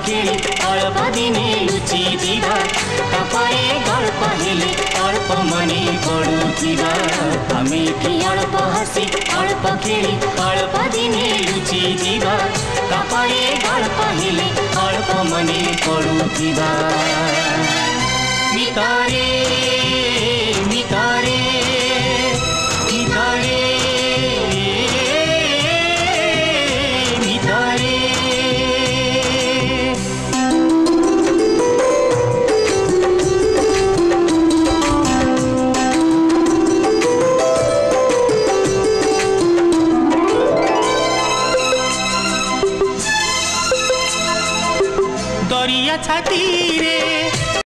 खेली अल्प दिने लुचि जीवा तापरे गल्प हेले अल्प मने पड़ुथिबा आमे कि अल्प हसी अल्प खेली अल्प दिने लुचि जीवा तापरे गल्प हेले अल्प मने पड़ुथिबा मितारे